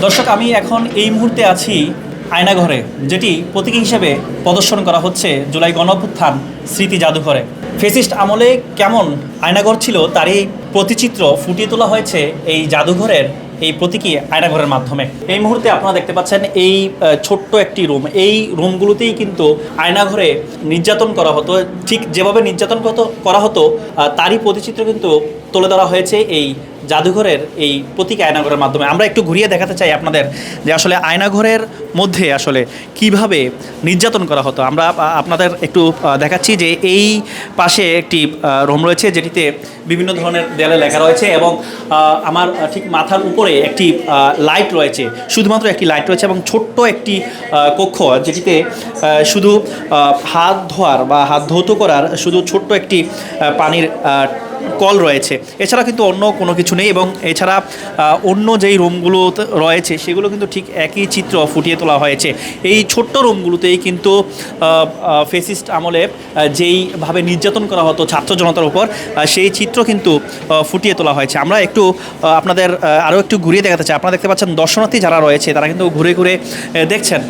দর্শক, আমি এখন এই মুহূর্তে আছি আয়নাঘরে, যেটি প্রতীকী হিসেবে প্রদর্শন করা হচ্ছে জুলাই গণঅভ্যুত্থান স্মৃতি জাদুঘরে। ফেসিস্ট আমলে কেমন আয়নাঘর ছিল তারই প্রতিচিত্র ফুটিয়ে তোলা হয়েছে এই জাদুঘরের এই প্রতীকী আয়নাঘরের মাধ্যমে। এই মুহূর্তে আপনারা দেখতে পাচ্ছেন এই ছোট্ট একটি রুম, এই রুমগুলোতেই কিন্তু আয়নাঘরে নির্যাতন করা হতো। ঠিক যেভাবে নির্যাতন করা হতো তারই প্রতিচিত্র কিন্তু তুলে ধরা হয়েছে এই জাদুঘরের এই প্রতীকী আয়নাঘরের মাধ্যমে। আমরা একটু ঘুরিয়ে দেখাতে চাই আপনাদের যে আসলে আয়নাঘরের মধ্যে আসলে কিভাবে নির্যাতন করা হতো। আমরা আপনাদের একটু দেখাচ্ছি যে এই পাশে একটি রুম রয়েছে যেটিতে বিভিন্ন ধরনের দেয়ালে লেখা রয়েছে এবং আমার ঠিক মাথার উপরে একটি লাইট রয়েছে, শুধুমাত্র একটি লাইট রয়েছে এবং ছোট্ট একটি কক্ষ যেটিতে শুধু হাত ধোয়ার বা হাত ধৌত করার শুধু ছোট্ট একটি পানির কল রয়েছে, এছাড়া কিন্তু অন্য কোনো কিছু নেই। এবং এছাড়া অন্য যেই রুমগুলো রয়েছে সেগুলো কিন্তু ঠিক একই চিত্র ফুটিয়ে তোলা হয়েছে। এই ছোট্ট রুমগুলোতেই কিন্তু ফেসিস্ট আমলে যেইভাবে নির্যাতন করা হতো ছাত্র জনতার উপর সেই চিত্র কিন্তু ফুটিয়ে তোলা হয়েছে। আমরা একটু আপনাদের আরও একটু ঘুরিয়ে দেখাতে চাই। আপনারা দেখতে পাচ্ছেন দর্শনার্থী যারা রয়েছে তারা কিন্তু ঘুরে ঘুরে দেখছেন।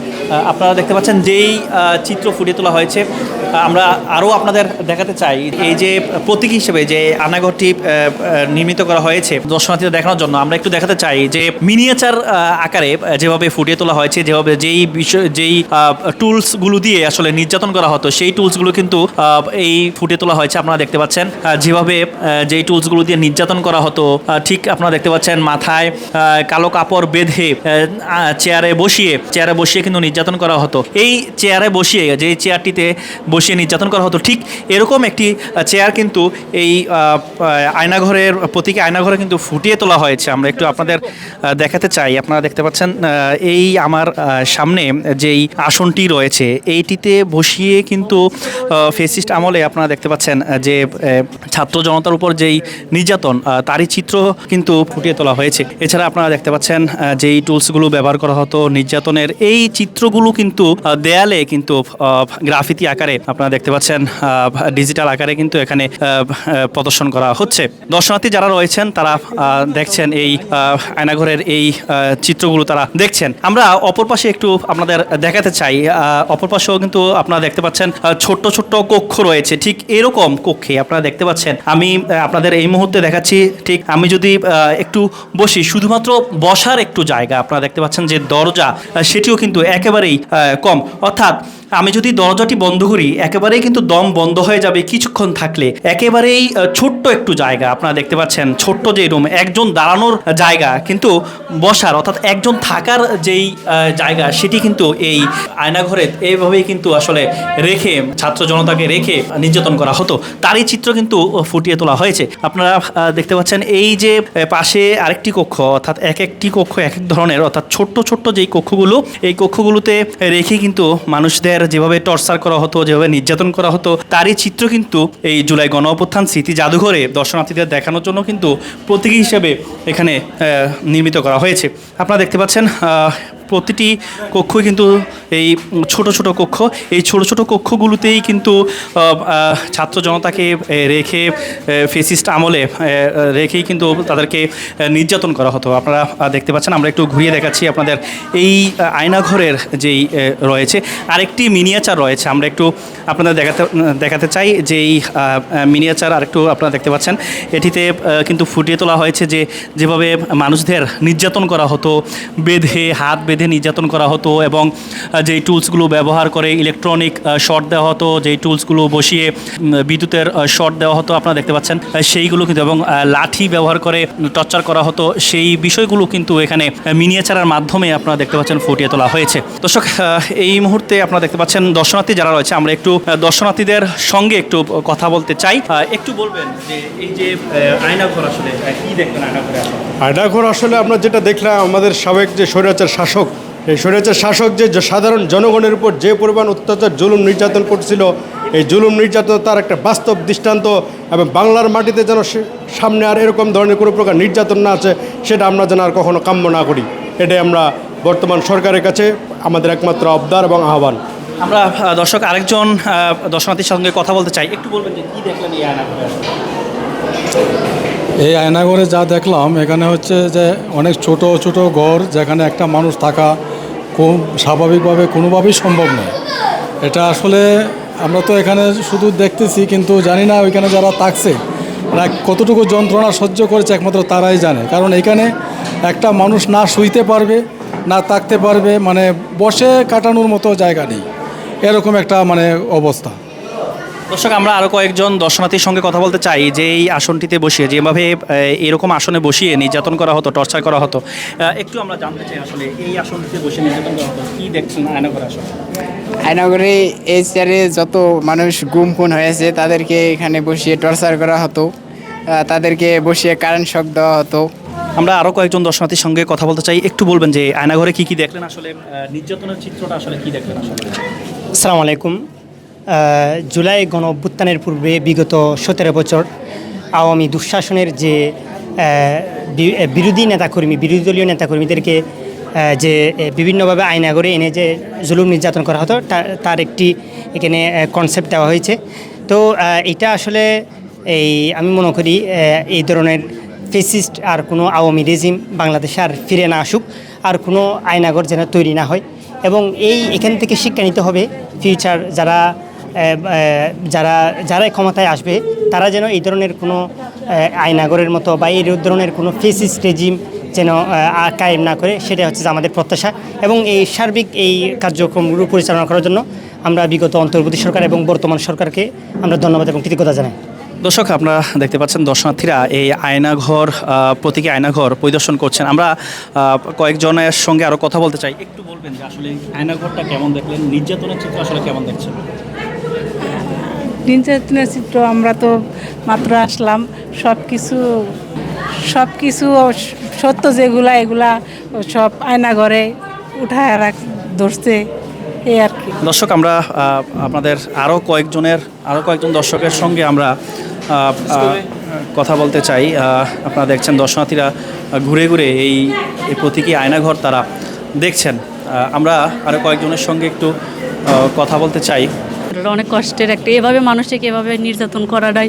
আপনারা দেখতে পাচ্ছেন যেই চিত্র ফুটিয়ে তোলা হয়েছে। আমরা আরও আপনাদের দেখাতে চাই এই যে প্রতীকী হিসেবে যে আয়নাঘরটি নির্মিত করা হয়েছে দর্শনার্থীদের দেখানোর জন্য। আমরা একটু দেখাতে চাই যে মিনিয়েচার আকারে যেভাবে ফুটিয়ে তোলা হয়েছে, যেভাবে যেই টুলসগুলো দিয়ে আসলে নির্যাতন করা হতো সেই টুলসগুলো কিন্তু এই ফুটিয়ে তোলা হয়েছে। আপনারা দেখতে পাচ্ছেন যেভাবে যেই টুলসগুলো দিয়ে নির্যাতন করা হতো, ঠিক আপনারা দেখতে পাচ্ছেন মাথায় কালো কাপড় বেঁধে চেয়ারে বসিয়ে কিন্তু নির্যাতন করা হতো। এই চেয়ারে বসিয়ে, যেই চেয়ারটিতে বসিয়ে নির্যাতন করা হতো, ঠিক এরকম একটি চেয়ার কিন্তু এই আয়নাঘরের প্রতীকী আয়নাঘরে কিন্তু ফুটিয়ে তোলা হয়েছে। আমরা একটু আপনাদের দেখাতে চাই। আপনারা দেখতে পাচ্ছেন এই আমার সামনে যেই আসনটি রয়েছে এইটিতে বসিয়ে কিন্তু ফেসিস্ট আমলে আপনারা দেখতে পাচ্ছেন যে ছাত্র জনতার উপর যেই নির্যাতন তারই চিত্র কিন্তু ফুটিয়ে তোলা হয়েছে। এছাড়া আপনারা দেখতে পাচ্ছেন যেই টুলসগুলো ব্যবহার করা হতো নির্যাতনের এই চিত্রগুলো কিন্তু দেয়ালে কিন্তু গ্রাফিতি আকারে আপনারা দেখতে পাচ্ছেন, ডিজিটাল আকারে কিন্তু এখানে প্রদর্শন করা হচ্ছে। দর্শনার্থী যারা রয়েছেন তারা দেখছেন এই আয়নাঘরের এই চিত্রগুলো তারা দেখছেন। আমরা অপর পাশে একটু আপনাদের দেখাতে চাই। অপর পাশেও কিন্তু আপনারা দেখতে পাচ্ছেন ছোট্ট ছোট্ট কক্ষ রয়েছে। ঠিক এরকম কক্ষে আপনারা দেখতে পাচ্ছেন, আমি আপনাদের এই মুহূর্তে দেখাচ্ছি। ঠিক আমি যদি একটু বসি, শুধুমাত্র বসার একটু জায়গা আপনারা দেখতে পাচ্ছেন যে দরজা সেটিও কিন্তু একেবারেই কম, অর্থাৎ আমি যদি দরজাটি বন্ধ করি একেবারেই কিন্তু দম বন্ধ হয়ে যাবে কিছুক্ষণ থাকলে। একেবারেই ছোট্ট একটু জায়গা আপনারা দেখতে পাচ্ছেন, ছোট্ট যে রুম, একজন দাঁড়ানোর জায়গা কিন্তু বসার অর্থাৎ একজন থাকার যেই জায়গা সেটি কিন্তু এই আয়নাঘরে এইভাবেই কিন্তু আসলে রেখে ছাত্র জনতাকে রেখে নির্যাতন করা হতো, তারই চিত্র কিন্তু ফুটিয়ে তোলা হয়েছে। আপনারা দেখতে পাচ্ছেন এই যে পাশে আরেকটি কক্ষ, অর্থাৎ একটি কক্ষ এক এক ধরনের, অর্থাৎ ছোট্ট ছোট্ট যেই কক্ষগুলো এই কক্ষগুলোতে রেখে কিন্তু মানুষদের যেভাবে টর্চার করা হতো, যেভাবে নির্যাতন করা হতো তারই চিত্র কিন্তু এই জুলাই গণঅভ্যুত্থান স্মৃতি জাদুঘরে দর্শনার্থীদের দেখানোর জন্য কিন্তু প্রতীকী হিসেবে এখানে নির্মিত করা হয়েছে। আপনারা দেখতে পাচ্ছেন প্রতিটি কক্ষই কিন্তু এই ছোট ছোট কক্ষ, এই ছোট ছোট কক্ষগুলোতেই কিন্তু ছাত্র জনতাকে রেখে ফেসিস্ট আমলে রেখেই কিন্তু তাদেরকে নির্যাতন করা হতো। আপনারা দেখতে পাচ্ছেন, আমরা একটু ঘুরিয়ে দেখাচ্ছি আপনাদের এই আয়নাঘরের যেই রয়েছে আরেকটি মিনিয়েচার রয়েছে। আমরা একটু আপনাদের দেখাতে চাই যে এই মিনিয়েচার আরেকটু আপনারা দেখতে পাচ্ছেন, এটিতে কিন্তু ফুটিয়ে তোলা হয়েছে যে যেভাবে মানুষদের নির্যাতন করা হতো, হাত বেঁধে নির্যাতন করা হতো এবং যেই টুলসগুলো ব্যবহার করে ইলেকট্রনিক শর্ট দেওয়া হতো, যেই টুলসগুলো বসিয়ে বিদ্যুতের শর্ট দেওয়া হতো আপনারা দেখতে পাচ্ছেন সেইগুলো কিন্তু, এবং লাঠি ব্যবহার করে টর্চার করা হতো, সেই বিষয়গুলো কিন্তু এখানে মিনিয়েচারের মাধ্যমে আপনারা দেখতে পাচ্ছেন ফুটিয়ে তোলা হয়েছে। দর্শক, এই মুহূর্তে আপনারা দেখতে পাচ্ছেন দর্শনার্থী যারা রয়েছে, আমরা একটু দর্শনার্থীদের সঙ্গে একটু কথা বলতে চাই। একটু বলবেন যে এই যে আয়নাঘর আসলে কি দেখবেন আয়নাঘর আসলে আমরা যেটা দেখলাম, আমাদের সাবেক যে স্বৈরাচার শাসক, এই স্বৈরাচার শাসক যে সাধারণ জনগণের উপর যে পরিমাণ অত্যাচার জুলুম নির্যাতন করছিল, এই জুলুম নির্যাতন তার একটা বাস্তব দৃষ্টান্ত। এবং বাংলার মাটিতে যেন সামনে আর এরকম ধরনের কোনো প্রকার নির্যাতন না আছে সেটা আমরা যেন আর কখনো কাম্য না করি, এটাই আমরা বর্তমান সরকারের কাছে আমাদের একমাত্র আবদার এবং আহ্বান। আমরা দর্শক আরেকজন দর্শনার্থীর সঙ্গে কথা বলতে চাই। একটু বলবেন যে কী দেখলেন এই আয়নাঘরে? এই আয়নাঘরে যা দেখলাম এখানে হচ্ছে যে অনেক ছোট ছোট ঘর যেখানে একটা মানুষ থাকা খুব স্বাভাবিকভাবে কোনোভাবেই সম্ভব নয়। এটা আসলে আমরা তো এখানে শুধু দেখতেছি, কিন্তু জানি না ওইখানে যারা থাকছে তারা কতটুকু যন্ত্রণা সহ্য করেছে একমাত্র তারাই জানে। কারণ এখানে একটা মানুষ না শুইতে পারবে না থাকতে পারবে, মানে বসে কাটানোর মতো জায়গা নেই, এরকম একটা মানে অবস্থা। দর্শক, আমরা আরও কয়েকজন দর্শনার্থীর সঙ্গে কথা বলতে চাই যে এই আসনটিতে বসিয়ে যেভাবে এরকম আসনে বসিয়ে নির্যাতন করা হতো, টর্চার করা হতো, একটু আমরা জানতে চাই আসলে এই আসনটিতে বসে নির্যাতন করা হতো কী দেখছেন আয়নাঘর আসন? আয়নাগরে এই চেয়ারে যত মানুষ গুম খুন হয়েছে তাদেরকে এখানে বসিয়ে টর্চার করা হতো, তাদেরকে বসিয়ে কারেন্ট শক দেওয়া হতো। আমরা আরও কয়েকজন দর্শনার্থীর সঙ্গে কথা বলতে চাই, একটু বলবেন যে আয়নাঘরে কী কী দেখলেন আসলে, নির্যাতনের চিত্রটা আসলে কী দেখলেন আসলে? আসসালামু আলাইকুম। জুলাই গণ অভ্যুত্থানের পূর্বে বিগত 17 বছর আওয়ামী দুঃশাসনের যে বিরোধী দলীয় নেতাকর্মীদেরকে যে বিভিন্নভাবে আয়নাঘরে এনে যে জুলুম নির্যাতন করা হতো তার একটি এখানে কনসেপ্ট দেওয়া হয়েছে। তো এটা আসলে আমি মনে করি এই ধরনের ফেসিস্ট আর কোনো আওয়ামী রেজিম বাংলাদেশে আর ফিরে না আসুক, আর কোনো আয়নাঘর যেন তৈরি না হয়। এবং এখান থেকে শিক্ষা নিতে হবে ফিউচার যারা ক্ষমতায় আসবে তারা যেন এই ধরনের কোনো আয়নাঘরের মতো বা এই ধরনের কোনো ফেসিস্ট রেজিম যেন কায়েম না করে, সেটা হচ্ছে যে আমাদের প্রত্যাশা। এবং এই সার্বিক এই কার্যক্রমগুলো পরিচালনা করার জন্য আমরা বিগত অন্তর্বর্তী সরকার এবং বর্তমান সরকারকে আমরা ধন্যবাদ এবং কৃতজ্ঞতা জানাই। দর্শক, আপনারা দেখতে পাচ্ছেন দর্শনার্থীরা এই আয়নাঘর প্রতীকী আয়নাঘর পরিদর্শন করছেন। আমরা কয়েকজনের সঙ্গে আরও কথা বলতে চাই, একটু বলবেন যে আসলে আয়নাঘরটা কেমন দেখলেন, নির্যাতনের চিত্র আসলে কেমন দেখছেন? নির্যাতনের চিত্র আমরা তো মাত্র আসলাম, সব কিছু সত্য যেগুলা এগুলা সব আয়নাঘরে উঠায় ধরছে, এই আর কি। দর্শক, আমরা আপনাদের আরও কয়েকজন দর্শকের সঙ্গে আমরা কথা বলতে চাই। আপনারা দেখছেন দর্শনার্থীরা ঘুরে ঘুরে এই প্রতীকী আয়নাঘর তারা দেখছেন। আমরা আরও কয়েকজনের সঙ্গে একটু কথা বলতে চাই। এটা অনেক কষ্টের একটা, এভাবে মানুষকে এভাবে নির্যাতন করাটাই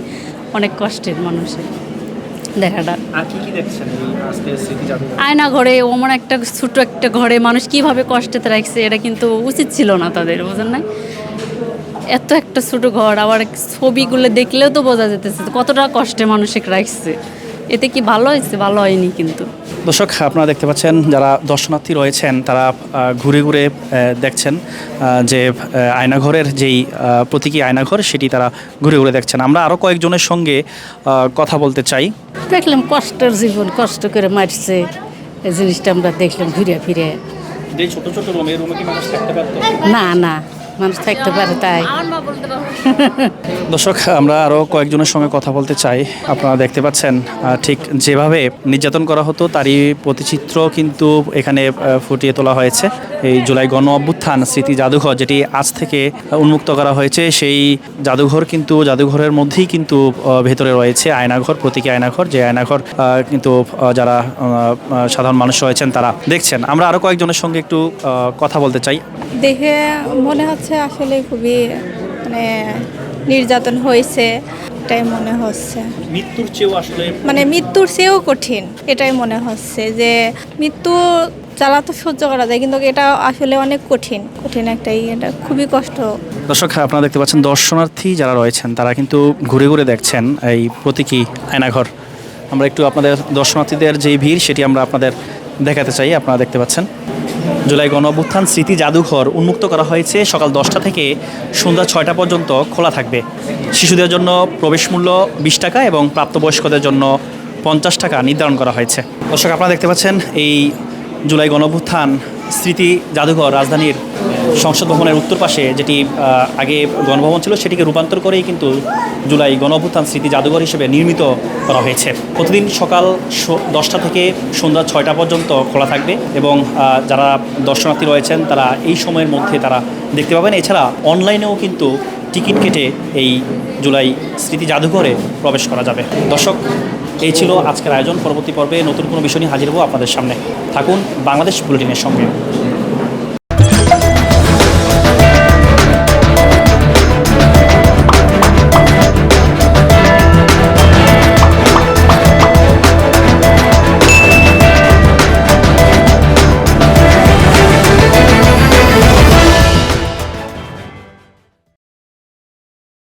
অনেক কষ্টের মানুষের দেখাটা। আর কি দেখছেন আজকে স্মৃতি জাদুঘর? আয়না ঘরে ওমন একটা ছোট একটা ঘরে মানুষ কিভাবে কষ্টেতে রাখছে, এটা কিন্তু উচিত ছিল না তাদের, বোঝেন না? এত একটা ছোট ঘর, আবার ছবিগুলো দেখলেও তো বোঝা যেতেছে কতটা কষ্টে মানুষকে রাখছে। এতে কি ভালো হয়েছে? ভালো হয়নি কিন্তু। দর্শক, আপনারা দেখতে পাচ্ছেন যারা দর্শনার্থী রয়েছেন তারা ঘুরে ঘুরে দেখছেন যে আয়নাঘরের যেই প্রতীকী আয়নাঘর সেটি তারা ঘুরে ঘুরে দেখছেন। আমরা আরও কয়েকজনের সঙ্গে কথা বলতে চাই। দেখলাম কষ্টের জীবন, কষ্ট করে মারছে, এই জিনিসটা আমরা দেখলাম ঘুরে ফিরে। যে ছোট ছোট রুমে কি মানুষ থাকতে পারতো? না মানুষ থাকতে পারে তাই। দর্শক, আমরা আরও কয়েকজনের সঙ্গে কথা বলতে চাই। আপনারা দেখতে পাচ্ছেন ঠিক যেভাবে নির্যাতন করা হতো তারই প্রতিচিত্র কিন্তু এখানে ফুটিয়ে তোলা হয়েছে। এই জুলাই গণ অভ্যুত্থান স্মৃতি জাদুঘর যেটি আজ থেকে উন্মুক্ত করা হয়েছে, সেই জাদুঘরের মধ্যেই কিন্তু ভেতরে রয়েছে আয়নাঘর, প্রতীকী আয়নাঘর, যে আয়নাঘর কিন্তু যারা সাধারণ মানুষ রয়েছেন তারা দেখছেন। আমরা আরও কয়েকজনের সঙ্গে একটু কথা বলতে চাই। দেখে মনে হচ্ছে আসলে খুবই মানে নির্যাতন হয়েছে, এটাই মনে হচ্ছে। মৃত্যুর চেয়েও আসলে মৃত্যুর চেয়েও কঠিন এটাই মনে হচ্ছে, যে মৃত্যু জ্বালা তো সহ্য করা যায়, কিন্তু এটা আসলে অনেক কঠিন এটা খুবই কষ্ট। দর্শক, আপনারা দেখতে পাচ্ছেন দর্শনার্থী যারা রয়েছেন তারা কিন্তু ঘুরে ঘুরে দেখছেন এই প্রতীকী আয়নাঘর। আমরা একটু আপনাদের দর্শনার্থীদের যে ভিড় সেটি আমরা আপনাদের দেখাতে চাই। আপনারা দেখতে পাচ্ছেন জুলাই গণ অভ্যুত্থান স্মৃতি জাদুঘর উন্মুক্ত করা হয়েছে। সকাল 10টা থেকে সন্ধ্যা 6টা পর্যন্ত খোলা থাকবে। শিশুদের জন্য প্রবেশ মূল্য 20 টাকা এবং প্রাপ্তবয়স্কদের জন্য 50 টাকা নির্ধারণ করা হয়েছে। দর্শক, আপনারা দেখতে পাচ্ছেন এই জুলাই গণ অভ্যুত্থান স্মৃতি জাদুঘর রাজধানীর সংসদ ভবনের উত্তর পাশে, যেটি আগে গণভবন ছিল সেটিকে রূপান্তর করেই কিন্তু জুলাই গণ অভ্যুত্থান স্মৃতি জাদুঘর হিসেবে নির্মিত করা হয়েছে। প্রতিদিন সকাল 10টা থেকে সন্ধ্যা 6টা পর্যন্ত খোলা থাকবে এবং যারা দর্শনার্থী রয়েছেন তারা এই সময়ের মধ্যে তারা দেখতে পাবেন। এছাড়া অনলাইনেও কিন্তু টিকিট কেটে এই জুলাই স্মৃতি জাদুঘরে প্রবেশ করা যাবে। দর্শক, এই ছিল আজকের আয়োজন। পরবর্তী পর্বে নতুন কোনো বিষয় নিয়ে হাজির হব আপনাদের সামনে। থাকুন বাংলাদেশ বুলেটিনের সঙ্গে।